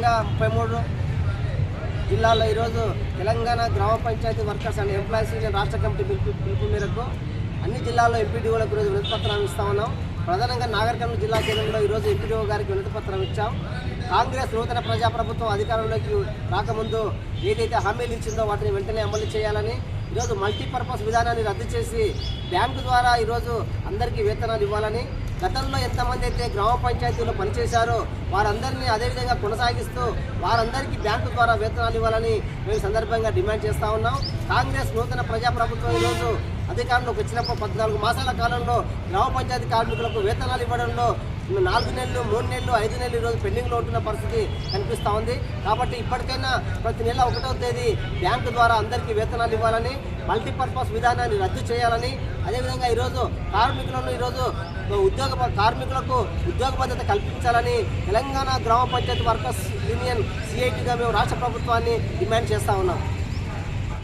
ఉమ్మడిగా 33 జిల్లాల్లో ఈరోజు తెలంగాణ గ్రామ panchayat workers and employees union రాష్ట్ర కమిటీ పిలుపు మేరకు అన్ని జిల్లాల్లో ఎంపీడీఓలకు ఈరోజు వినతిపత్రం ఇస్తా ఉన్నాం. ప్రధానంగా నాగర్ జిల్లా కేంద్రంలో ఈరోజు ఎంపీడీఓ గారికి వినతిపత్రం ఇచ్చాం. కాంగ్రెస్ నూతన ప్రజాప్రభుత్వం అధికారంలోకి రాకముందు ఏదైతే హామీలు ఇచ్చిందో వాటిని వెంటనే అమలు చేయాలని, ఈరోజు మల్టీపర్పస్ విధానాన్ని రద్దు చేసి బ్యాంకు ద్వారా ఈరోజు అందరికీ వేతనాలు ఇవ్వాలని, గతంలో ఎంతమంది అయితే గ్రామ పంచాయతీలో పనిచేశారో వారందరినీ అదేవిధంగా కొనసాగిస్తూ వారందరికీ బ్యాంకు ద్వారా వేతనాలు ఇవ్వాలని మేము సందర్భంగా డిమాండ్ చేస్తూ ఉన్నాం. కాంగ్రెస్ నూతన ప్రజాప్రభుత్వం ఈరోజు అధికారంలోకి వచ్చినప్పుడు 14 మాసాల కాలంలో గ్రామ పంచాయతీ కార్మికులకు వేతనాలు ఇవ్వడంలో 4 నెలలు, 3 నెలలు, 5 నెలలు ఈరోజు పెండింగ్లో ఉంటున్న పరిస్థితి కనిపిస్తూ ఉంది. కాబట్టి ఇప్పటికైనా ప్రతి నెల 1వ తేదీ బ్యాంకు ద్వారా అందరికీ వేతనాలు ఇవ్వాలని, మల్టీపర్పస్ విధానాన్ని రద్దు చేయాలని, అదేవిధంగా ఈరోజు కార్మికులకు ఉద్యోగ భద్రత కల్పించాలని తెలంగాణ గ్రామ పంచాయతీ వర్కర్స్ యూనియన్ CIT గా మేము రాష్ట్ర ప్రభుత్వాన్ని డిమాండ్ చేస్తూ ఉన్నాం.